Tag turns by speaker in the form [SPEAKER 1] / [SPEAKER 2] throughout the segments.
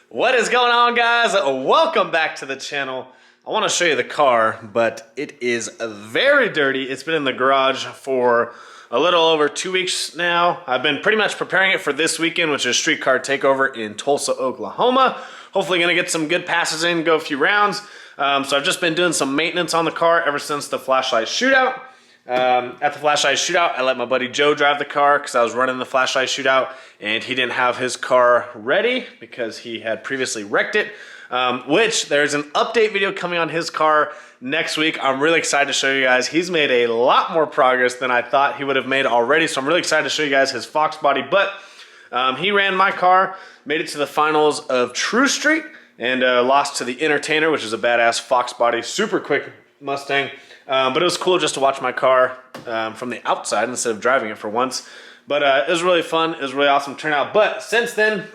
[SPEAKER 1] What is going on, guys? Welcome back to the channel. I want to show you the car, but it is very dirty. It's been in the garage for a little over 2 weeks now. I've been pretty much preparing it for this weekend, which is Street Car Takeover in Tulsa, Oklahoma. Hopefully gonna get some good passes in, go a few rounds. So I've just been doing some maintenance on the car ever since the flashlight shootout. At the flashlight shootout, I let my buddy Joe drive the car because I was running the flashlight shootout and he didn't have his car ready because he had previously wrecked it, which there's an update video coming on his car next week. I'm really excited to show you guys. He's made a lot more progress than I thought he would have made already, so I'm really excited to show you guys his Fox body. But he ran my car, made it to the finals of True Street, and lost to the Entertainer, which is a badass Fox body, super quick Mustang. But it was cool just to watch my car from the outside instead of driving it for once. But it was really fun. It was really awesome turnout. But since then,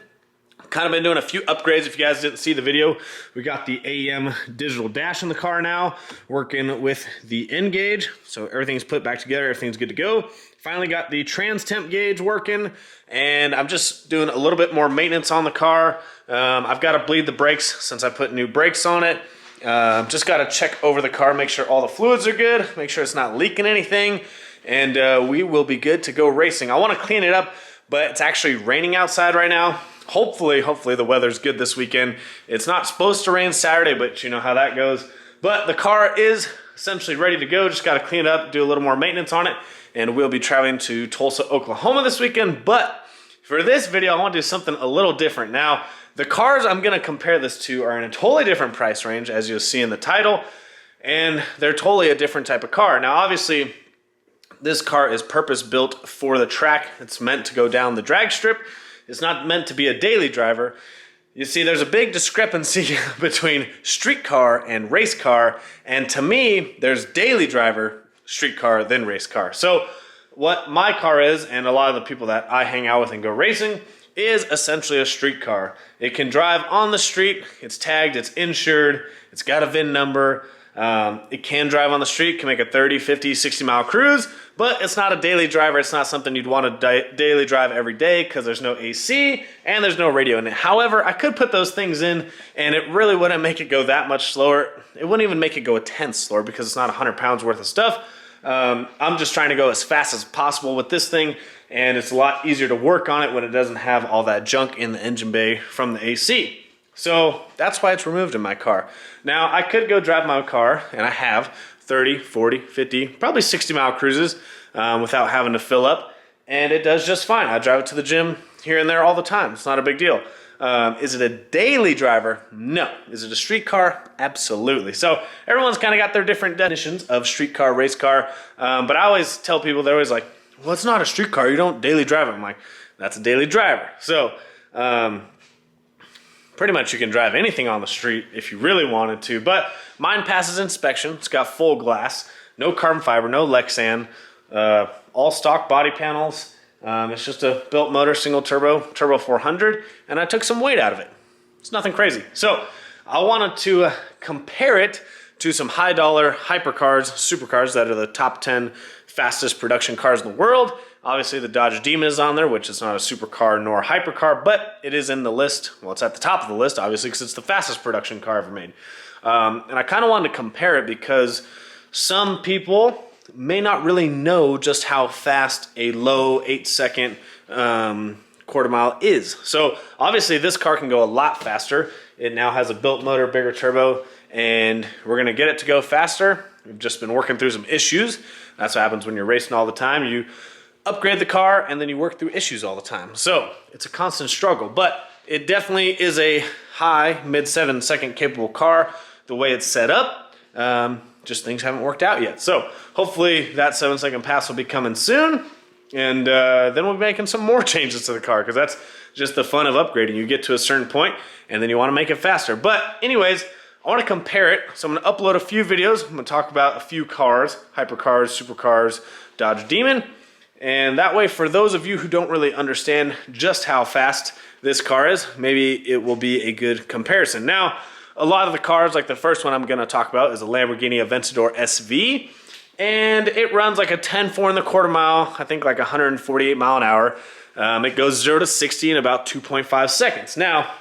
[SPEAKER 1] kind of been doing a few upgrades. If you guys didn't see the video, we got the AEM digital dash in the car now, working with the N gauge. So everything's put back together. Everything's good to go. Finally got the trans temp gauge working, and I'm just doing a little bit more maintenance on the car. I've got to bleed the brakes since I put new brakes on it. Just got to check over the car, make sure all the fluids are good, make sure it's not leaking anything, and we will be good to go racing. I want to clean it up, but it's actually raining outside right now. Hopefully the weather's good this weekend. It's not supposed to rain Saturday, but you know how that goes. But the car is essentially ready to go. Just got to clean it up, do a little more maintenance on it, and we'll be traveling to Tulsa, Oklahoma this weekend. But for this video, I want to do something a little different. Now, the cars I'm going to compare this to are in a totally different price range, as you'll see in the title, and they're totally a different type of car. Now, obviously, this car is purpose-built for the track. It's meant to go down the drag strip. It's not meant to be a daily driver. You see, there's a big discrepancy between street car and race car, and to me, there's daily driver, street car, then race car. So what my car is, and a lot of the people that I hang out with and go racing, is essentially a street car. It can drive on the street, it's tagged, it's insured, it's got a VIN number, it can drive on the street, can make a 30, 50, 60 mile cruise, but it's not a daily driver. It's not something you'd want to daily drive every day because there's no AC and there's no radio in it. However, I could put those things in and it really wouldn't make it go that much slower. It wouldn't even make it go a tenth slower because it's not 100 pounds worth of stuff. I'm just trying to go as fast as possible with this thing, and it's a lot easier to work on it when it doesn't have all that junk in the engine bay from the AC. So that's why it's removed in my car. Now, I could go drive my car, and I have 30, 40, 50, probably 60 mile cruises without having to fill up, and it does just fine. I drive it to the gym here and there all the time. It's not a big deal. Is it a daily driver? No. Is it a street car? Absolutely. So everyone's kind of got their different definitions of street car, race car, but I always tell people, they're always like, well, it's not a street car. You don't daily drive it. I'm like, that's a daily driver. So pretty much you can drive anything on the street if you really wanted to, but mine passes inspection. It's got full glass, no carbon fiber, no Lexan, all stock body panels. It's just a built motor, single turbo 400, and I took some weight out of it. It's nothing crazy. So I wanted to compare it to some high dollar hypercars, supercars that are the top 10 fastest production cars in the world. Obviously the Dodge Demon is on there, which is not a supercar nor a hypercar, but it is in the list. Well, it's at the top of the list, obviously, because it's the fastest production car ever made. And I kind of wanted to compare it because some people may not really know just how fast a low 8-second quarter mile is. So obviously this car can go a lot faster. It now has a built motor, bigger turbo, and we're gonna get it to go faster. We've just been working through some issues. That's what happens when you're racing all the time. You upgrade the car and then you work through issues all the time. So it's a constant struggle, but it definitely is a high mid 7-second capable car the way it's set up. Just things haven't worked out yet. So hopefully that 7-second pass will be coming soon, and then we'll be making some more changes to the car, because that's just the fun of upgrading. You get to a certain point and then you want to make it faster. But anyways, I want to compare it. So I'm going to upload a few videos. I'm going to talk about a few cars, hypercars, supercars, Dodge Demon, and that way for those of you who don't really understand just how fast this car is, maybe it will be a good comparison. Now, a lot of the cars, like the first one I'm going to talk about, is a Lamborghini Aventador SV, and it runs like a 10.4 in the quarter mile, I think like 148 mile an hour. It goes 0 to 60 in about 2.5 seconds. Now,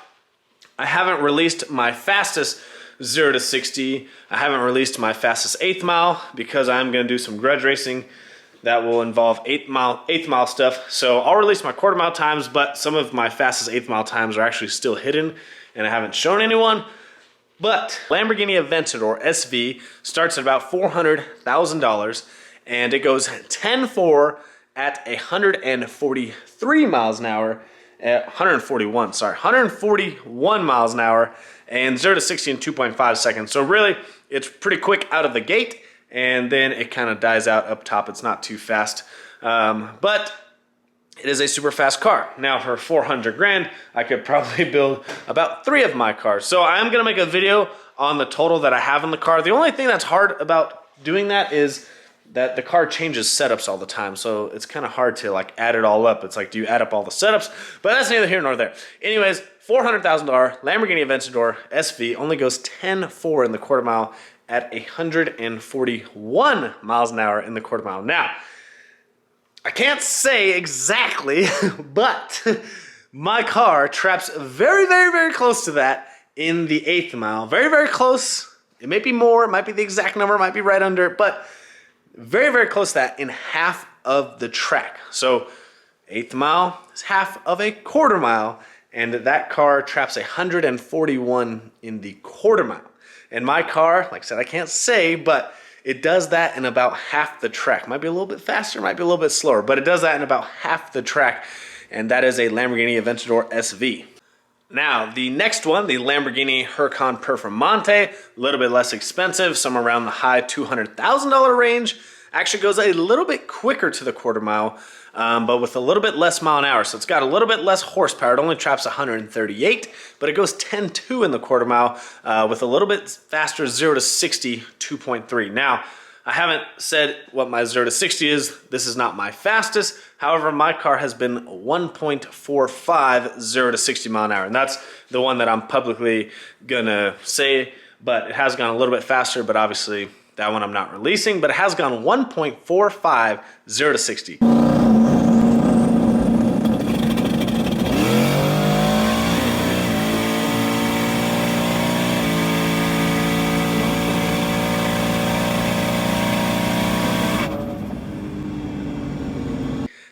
[SPEAKER 1] I haven't released my fastest 0 to 60. I haven't released my fastest 8th mile because I'm going to do some grudge racing that will involve 8th mile stuff. So I'll release my quarter mile times, but some of my fastest 8th mile times are actually still hidden and I haven't shown anyone. But Lamborghini Aventador SV starts at about $400,000 and it goes 10.4 at 143 miles an hour. 141 miles an hour, and 0 to 60 in 2.5 seconds. So really, it's pretty quick out of the gate, and then it kind of dies out up top. It's not too fast, but it is a super fast car. Now for 400 grand, I could probably build about 3 of my cars. So I'm gonna make a video on the total that I have in the car. The only thing that's hard about doing that is that the car changes setups all the time, so it's kind of hard to like add it all up. It's like, do you add up all the setups? But that's neither here nor there. Anyways, $400,000 Lamborghini Aventador SV only goes 10.4 in the quarter mile at 141 miles an hour in the quarter mile. Now, I can't say exactly, but my car traps very, very, very close to that in the 8th mile. Very, very close. It may be more, it might be the exact number, it might be right under it, but very, very close to that in half of the track. So 8th mile is half of a quarter mile, and that car traps 141 in the quarter mile. And my car, like I said, I can't say, but it does that in about half the track. Might be a little bit faster, might be a little bit slower, but it does that in about half the track, and that is a Lamborghini Aventador SV. Now, the next one, the Lamborghini Huracan Performante, a little bit less expensive, somewhere around the high $200,000 range, actually goes a little bit quicker to the quarter mile, but with a little bit less mile an hour. So it's got a little bit less horsepower. It only traps 138, but it goes 10.2 in the quarter mile with a little bit faster 0 to 60, 2.3. Now, I haven't said what my 0 to 60 is. This is not my fastest. However, my car has been 1.45 0 to 60 mile an hour. And that's the one that I'm publicly gonna say, but it has gone a little bit faster, but obviously that one I'm not releasing, but it has gone 1.45 0 to 60.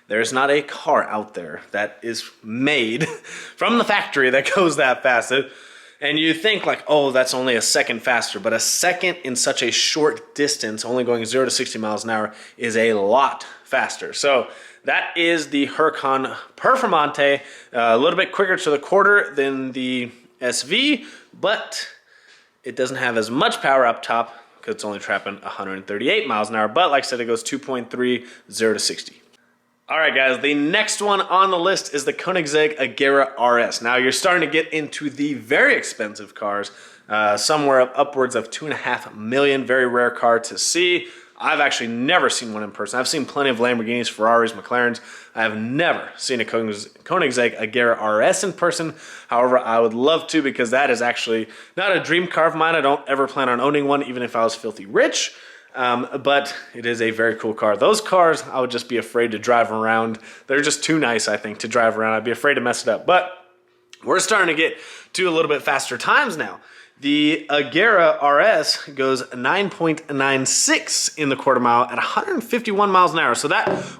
[SPEAKER 1] There's not a car out there that is made from the factory that goes that fast. And you think like, oh, that's only a second faster, but a second in such a short distance, only going 0 to 60 miles an hour, is a lot faster. So that is the Huracan Performante, a little bit quicker to the quarter than the SV, but it doesn't have as much power up top because it's only trapping 138 miles an hour. But like I said, it goes 2.3 0 to 60. All right, guys, the next one on the list is the Koenigsegg Agera RS. Now, you're starting to get into the very expensive cars, somewhere upwards of $2.5 million, very rare car to see. I've actually never seen one in person. I've seen plenty of Lamborghinis, Ferraris, McLarens. I have never seen a Koenigsegg Agera RS in person. However, I would love to because that is actually not a dream car of mine. I don't ever plan on owning one, even if I was filthy rich. But it is a very cool car. Those cars, I would just be afraid to drive around. They're just too nice, I think, to drive around. I'd be afraid to mess it up. But we're starting to get to a little bit faster times now. The Agera RS goes 9.96 in the quarter mile at 151 miles an hour. So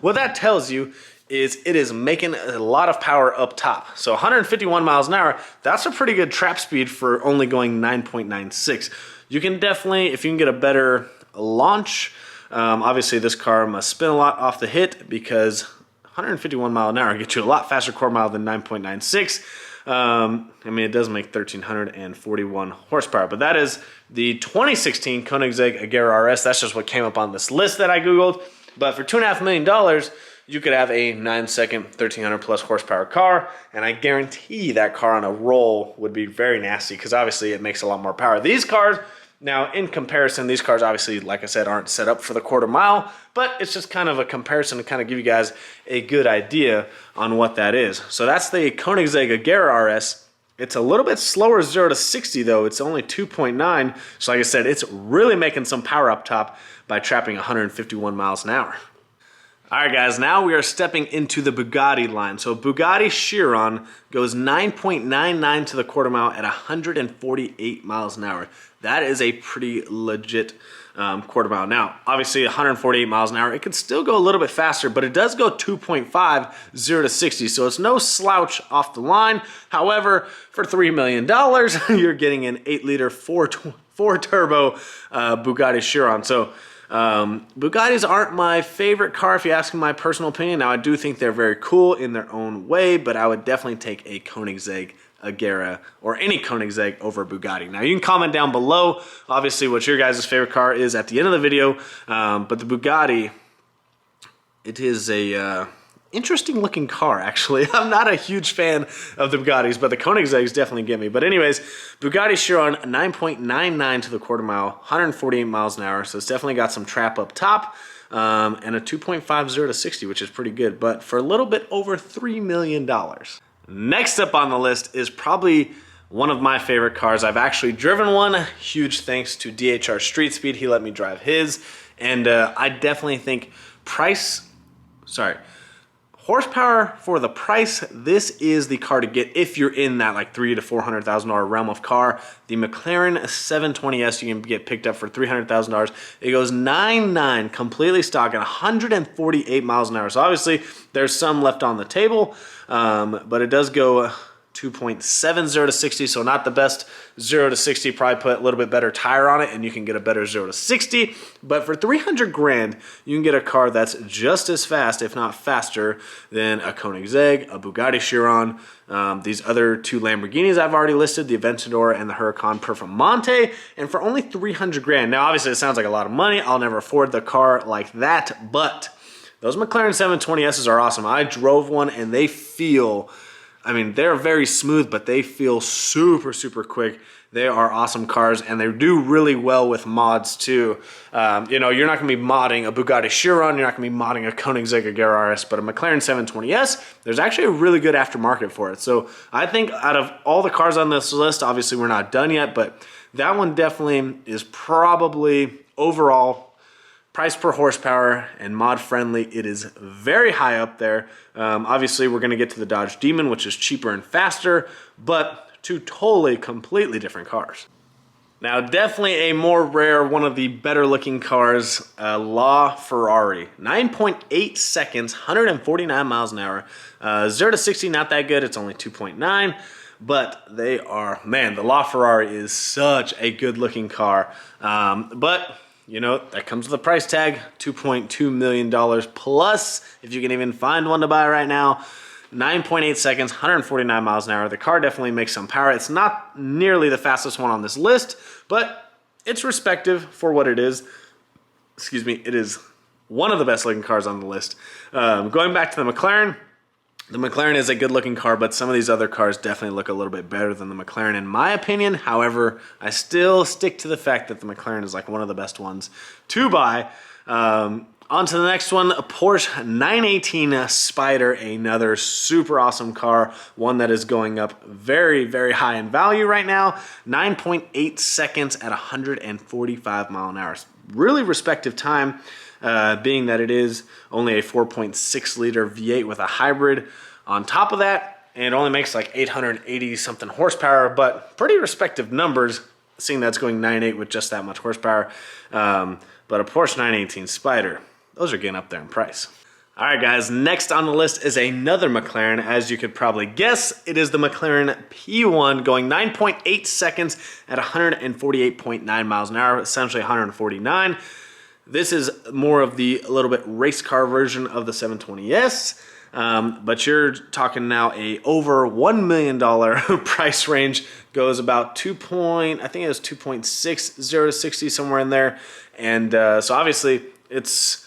[SPEAKER 1] what that tells you is it is making a lot of power up top. So 151 miles an hour, that's a pretty good trap speed for only going 9.96. You can definitely, if you can get a better launch, obviously this car must spin a lot off the hit because 151 mile an hour gets you a lot faster quarter mile than 9.96. I mean, it does make 1,341 horsepower, but that is the 2016 Koenigsegg Agera RS. That's just what came up on this list that I Googled. But for $2.5 million, you could have a 9-second, 1,300 plus horsepower car, and I guarantee that car on a roll would be very nasty because obviously it makes a lot more power. These cars, now, in comparison, these cars obviously, like I said, aren't set up for the quarter mile, but it's just kind of a comparison to kind of give you guys a good idea on what that is. So that's the Koenigsegg Agera RS. It's a little bit slower 0 to 60 though. It's only 2.9. So like I said, it's really making some power up top by trapping 151 miles an hour. All right, guys, now we are stepping into the Bugatti line. So Bugatti Chiron goes 9.99 to the quarter mile at 148 miles an hour. That is a pretty legit quarter mile. Now, obviously 148 miles an hour, it could still go a little bit faster, but it does go 2.5, 0 to 60, so it's no slouch off the line. However, for $3 million, you're getting an 8-liter 4-turbo Bugatti Chiron. So Bugattis aren't my favorite car if you ask me my personal opinion. Now, I do think they're very cool in their own way, but I would definitely take a Koenigsegg, Agera, or any Koenigsegg over Bugatti. Now, you can comment down below, obviously, what your guys' favorite car is at the end of the video, but the Bugatti, it is a interesting looking car, actually. I'm not a huge fan of the Bugattis, but the Koenigsegg's definitely get me. But anyways, Bugatti Chiron, 9.99 to the quarter mile, 148 miles an hour, so it's definitely got some trap up top, and a 2.50 to 60, which is pretty good, but for a little bit over $3 million. Next up on the list is probably one of my favorite cars. I've actually driven one. Huge thanks to DHR Street Speed. He let me drive his. And I definitely think horsepower for the price, this is the car to get if you're in that like $300,000 to $400,000 realm of car. The McLaren 720S you can get picked up for $300,000. It goes 9.9, completely stock at 148 miles an hour. So obviously there's some left on the table, but it does go 2.70 to 60, so not the best 0 to 60. Probably put a little bit better tire on it and you can get a better 0 to 60. But for 300 grand, you can get a car that's just as fast, if not faster, than a Koenigsegg, a Bugatti Chiron, these other two Lamborghinis I've already listed, the Aventador and the Huracan Performante, and for only 300 grand. Now, obviously, it sounds like a lot of money. I'll never afford the car like that, but those McLaren 720Ss are awesome. I drove one and they feel, I mean, they're very smooth, but they feel super, super quick. They are awesome cars, and they do really well with mods, too. You know, you're not going to be modding a Bugatti Chiron. You're not going to be modding a Koenigsegg Agera RS, but a McLaren 720S, there's actually a really good aftermarket for it. So I think out of all the cars on this list, obviously we're not done yet, but that one definitely is probably overall price per horsepower and mod friendly. It is very high up there. Obviously, we're going to get to the Dodge Demon, which is cheaper and faster, but two totally, completely different cars. Now, definitely a more rare, one of the better looking cars, LaFerrari. 9.8 seconds, 149 miles an hour. 0 to 60, not that good. It's only 2.9. But they are, man, the LaFerrari is such a good looking car. But you know, that comes with a price tag, $2.2 million plus, if you can even find one to buy right now. 9.8 seconds, 149 miles an hour. The car definitely makes some power. It's not nearly the fastest one on this list, but it's respective for what it is. Excuse me, it is one of the best looking cars on the list. Going back to the McLaren is a good looking car, but some of these other cars definitely look a little bit better than the McLaren in my opinion. However, I still stick to the fact that the McLaren is like one of the best ones to buy. On to the next one, a Porsche 918 Spyder, another super awesome car, one that is going up very, very high in value right now. 9.8 seconds at 145 mile an hour. Really respective time, being that it is only a 4.6 liter V8 with a hybrid on top of that, and it only makes like 880 something horsepower, but pretty respective numbers, seeing that's going 9.8 with just that much horsepower. But a Porsche 918 Spyder, those are getting up there in price. All right, guys, next on the list is another McLaren. As you could probably guess, it is the McLaren P1 going 9.8 seconds at 148.9 miles an hour, essentially 149. This is more of the a little bit race car version of the 720S, but you're talking now a over $1 million price range. Goes about 2.6, 0 to 60, somewhere in there. And so obviously it's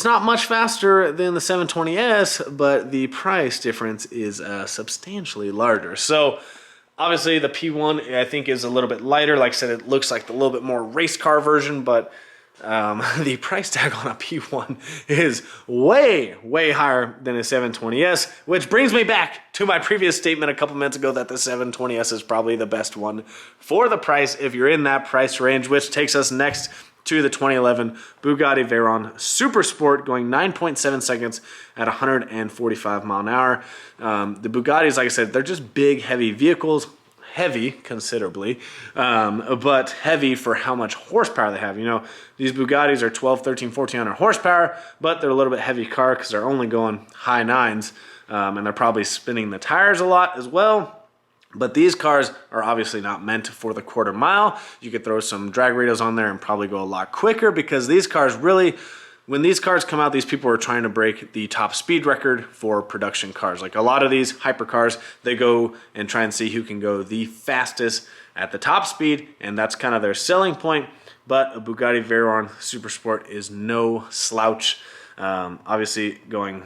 [SPEAKER 1] not much faster than the 720S, but the price difference is substantially larger. So obviously the P1 I think is a little bit lighter. Like I said, it looks like the little bit more race car version, but the price tag on a P1 is way, way higher than a 720S, which brings me back to my previous statement a couple minutes ago that the 720S is probably the best one for the price if you're in that price range, which takes us next to the 2011 Bugatti Veyron Super Sport, going 9.7 seconds at 145 mile an hour. The Bugattis, like I said, they're just big, heavy vehicles. Heavy considerably, but heavy for how much horsepower they have. You know, these Bugattis are 12, 13, 1400 horsepower, but they're a little bit heavy car because they're only going high nines, and they're probably spinning the tires a lot as well. But these cars are obviously not meant for the quarter mile. You could throw some drag radials on there and probably go a lot quicker, because these cars really, when these cars come out, these people are trying to break the top speed record for production cars. Like a lot of these hypercars, they go and try and see who can go the fastest at the top speed, and that's kind of their selling point. But a Bugatti Veyron Super Sport is no slouch. Obviously, going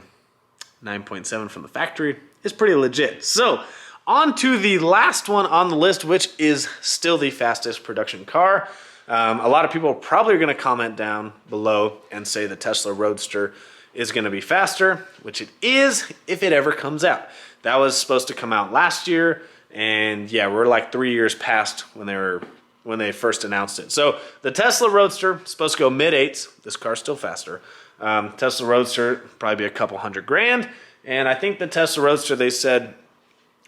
[SPEAKER 1] 9.7 from the factory is pretty legit. So, on to the last one on the list, which is still the fastest production car. A lot of people probably are going to comment down below and say the Tesla Roadster is going to be faster, which it is if it ever comes out. That was supposed to come out last year, and yeah, we're like 3 years past when they first announced it. So the Tesla Roadster is supposed to go mid-eights. This car's still faster. Tesla Roadster probably be a couple $100,000, and I think the Tesla Roadster, they said,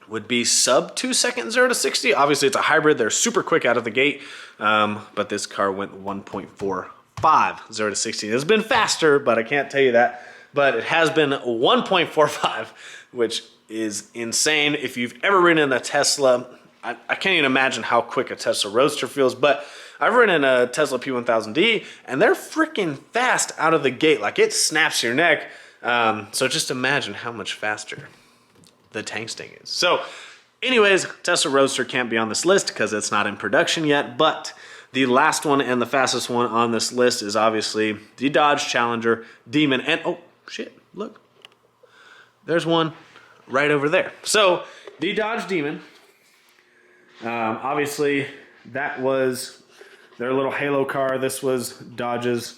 [SPEAKER 1] would be sub 2 seconds 0 to 60. Obviously, it's a hybrid. They're super quick out of the gate, but this car went 1.45 0 to 60. It's been faster, but I can't tell you that. But it has been 1.45, which is insane. If you've ever ridden in a Tesla, I can't even imagine how quick a Tesla Roadster feels, but I've ridden in a Tesla P1000D, and they're freaking fast out of the gate. Like, it snaps your neck. So just imagine how much faster the Mustang is. So anyways, Tesla Roadster can't be on this list because it's not in production yet, but the last one and the fastest one on this list is obviously the Dodge Challenger Demon. And oh shit, look, there's one right over there. So the Dodge Demon, obviously that was their little halo car. This was Dodge's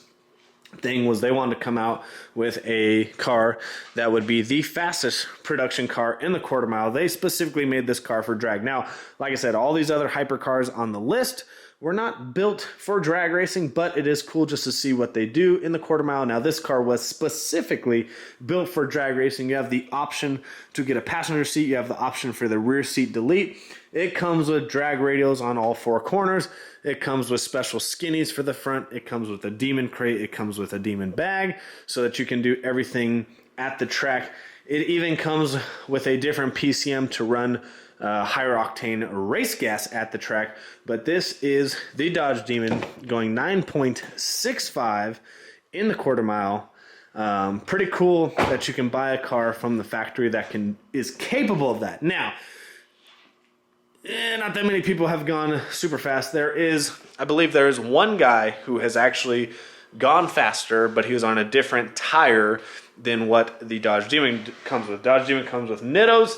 [SPEAKER 1] thing, was they wanted to come out with a car that would be the fastest production car in the quarter mile. They specifically made this car for drag. Now, like I said, all these other hypercars on the list were not built for drag racing, but it is cool just to see what they do in the quarter mile. Now, this car was specifically built for drag racing. You have the option to get a passenger seat. You have the option for the rear seat delete. It comes with drag radials on all four corners. It comes with special skinnies for the front. It comes with a Demon crate. It comes with a Demon bag so that you can do everything at the track. It even comes with a different PCM to run higher octane race gas at the track. But this is the Dodge Demon going 9.65 in the quarter mile. Pretty cool that you can buy a car from the factory that is capable of that. Now, not that many people have gone super fast. I believe there is one guy who has actually gone faster, but he was on a different tire than what the Dodge Demon comes with. Dodge Demon comes with Nittos.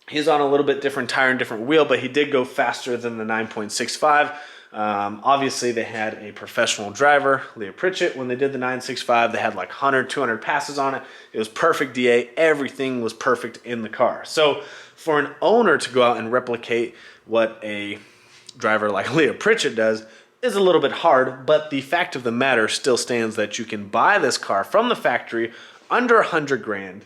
[SPEAKER 1] He's on a little bit different tire and different wheel, but he did go faster than the 9.65. Obviously, they had a professional driver, Leah Pritchett. When they did the 965, they had like 100, 200 passes on it. It was perfect DA. Everything was perfect in the car. So for an owner to go out and replicate what a driver like Leah Pritchett does is a little bit hard, but the fact of the matter still stands that you can buy this car from the factory under $100,000,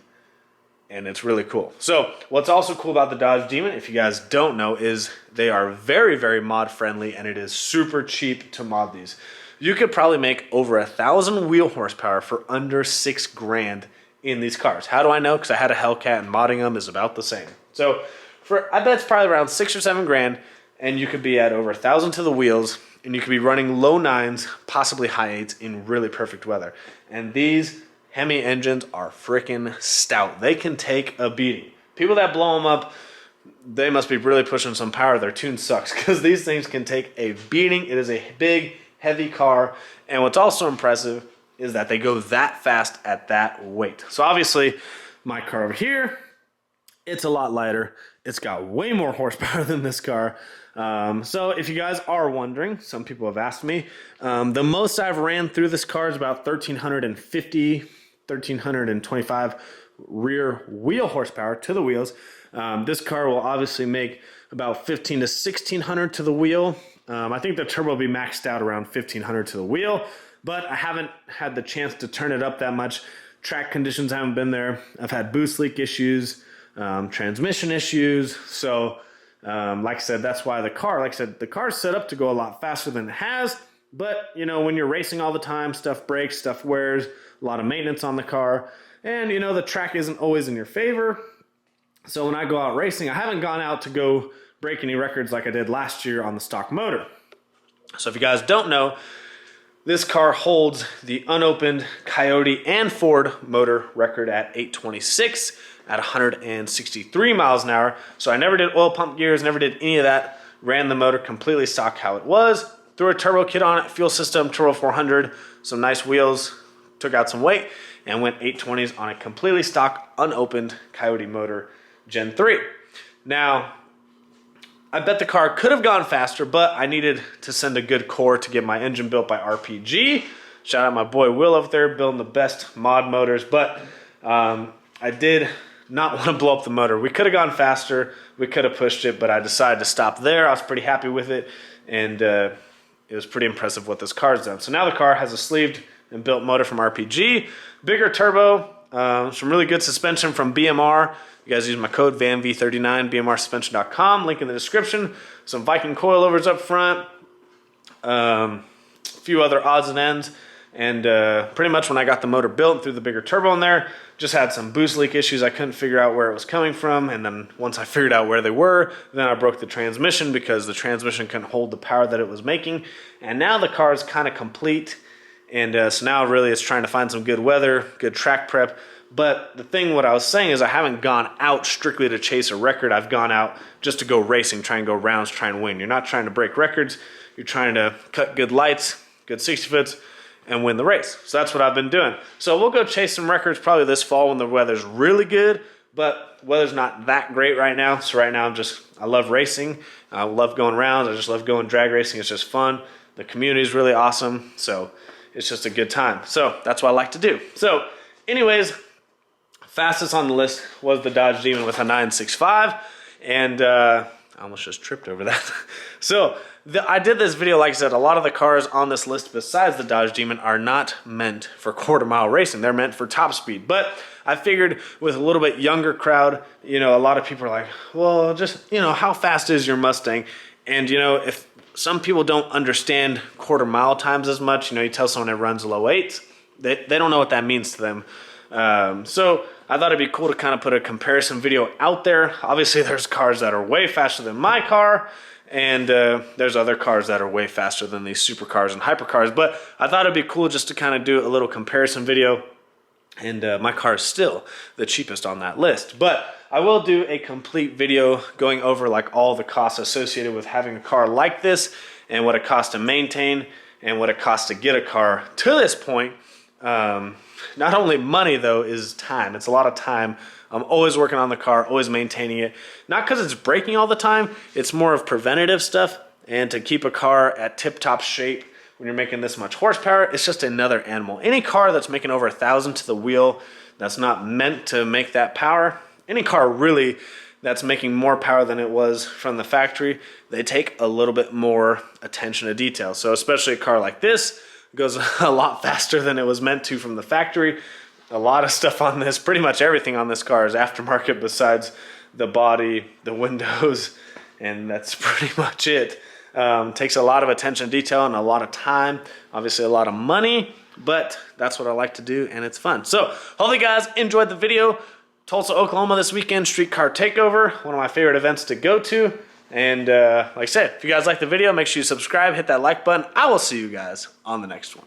[SPEAKER 1] and it's really cool. So what's also cool about the Dodge Demon, if you guys don't know, is they are very, very mod friendly, and it is super cheap to mod these. You could probably make over 1,000 wheel horsepower for under $6,000 in these cars. How do I know? Because I had a Hellcat, and modding them is about the same. So I bet it's probably around $6,000 or $7,000, and you could be at over 1,000 to the wheels, and you could be running low nines, possibly high eights in really perfect weather. And these Hemi engines are freaking stout. They can take a beating. People that blow them up, they must be really pushing some power. Their tune sucks, because these things can take a beating. It is a big, heavy car. And what's also impressive is that they go that fast at that weight. So obviously, my car over here, it's a lot lighter. It's got way more horsepower than this car. So if you guys are wondering, some people have asked me, the most I've ran through this car is about 1,350, 1,325 rear wheel horsepower to the wheels. This car will obviously make about 1,500 to 1,600 to the wheel. I think the turbo will be maxed out around 1500 to the wheel, but I haven't had the chance to turn it up that much. Track conditions haven't been there. I've had boost leak issues, transmission issues. So like I said, that's why the car's set up to go a lot faster than it has. But, you know, when you're racing all the time, stuff breaks, stuff wears, a lot of maintenance on the car. And, you know, the track isn't always in your favor. So when I go out racing, I haven't gone out to go break any records like I did last year on the stock motor. So if you guys don't know, this car holds the unopened Coyote and Ford motor record at 826 at 163 miles an hour. So I never did oil pump gears, never did any of that. Ran the motor completely stock how it was. Threw a turbo kit on it, fuel system, turbo 400, some nice wheels, took out some weight, and went 820s on a completely stock, unopened Coyote motor Gen 3. Now, I bet the car could have gone faster, but I needed to send a good core to get my engine built by RPG. Shout out my boy Will over there, building the best mod motors. But I did not want to blow up the motor. We could have gone faster. We could have pushed it, but I decided to stop there. I was pretty happy with it, and it was pretty impressive what this car's done. So now the car has a sleeved and built motor from RPG, bigger turbo, some really good suspension from BMR. You guys use my code VANV39, BMRsuspension.com, link in the description. Some Viking coilovers up front, a few other odds and ends. And pretty much when I got the motor built and threw the bigger turbo in there, just had some boost leak issues. I couldn't figure out where it was coming from. And then once I figured out where they were, then I broke the transmission because the transmission couldn't hold the power that it was making. And now the car is kind of complete. And so now really it's trying to find some good weather, good track prep. But the thing, what I was saying is I haven't gone out strictly to chase a record. I've gone out just to go racing, try and go rounds, try and win. You're not trying to break records. You're trying to cut good lights, good 60 foots, and win the race. So that's what I've been doing. So we'll go chase some records probably this fall when the weather's really good, but weather's not that great right now. So right now I love racing. I love going rounds. I just love going drag racing. It's just fun. The community is really awesome. So it's just a good time. So that's what I like to do. So anyways, fastest on the list was the Dodge Demon with a 965, and I almost just tripped over that. So I did this video, like I said, a lot of the cars on this list besides the Dodge Demon are not meant for quarter-mile racing. They're meant for top speed. But I figured with a little bit younger crowd, you know, a lot of people are like, well, just, you know, how fast is your Mustang? And, you know, if some people don't understand quarter-mile times as much, you know, you tell someone it runs low eights, they don't know what that means to them. So I thought it'd be cool to kind of put a comparison video out there. Obviously there's cars that are way faster than my car, and there's other cars that are way faster than these supercars and hypercars, but I thought it'd be cool just to kind of do a little comparison video. And my car is still the cheapest on that list, but I will do a complete video going over like all the costs associated with having a car like this and what it costs to maintain and what it costs to get a car to this point. Not only money though, is time. It's a lot of time. I'm always working on the car, always maintaining it. Not because it's breaking all the time, it's more of preventative stuff. And to keep a car at tip-top shape when you're making this much horsepower, it's just another animal. Any car that's making over 1,000 to the wheel that's not meant to make that power, any car really that's making more power than it was from the factory, they take a little bit more attention to detail. So especially a car like this, goes a lot faster than it was meant to from the factory. A lot of stuff on this, pretty much everything on this car is aftermarket besides the body, the windows, and that's pretty much it. Takes a lot of attention to detail and a lot of time, obviously a lot of money, but that's what I like to do and it's fun. So hopefully you guys enjoyed the video. Tulsa, Oklahoma this weekend, streetcar takeover, one of my favorite events to go to. And like I said, if you guys like the video, make sure you subscribe, hit that like button. I will see you guys on the next one.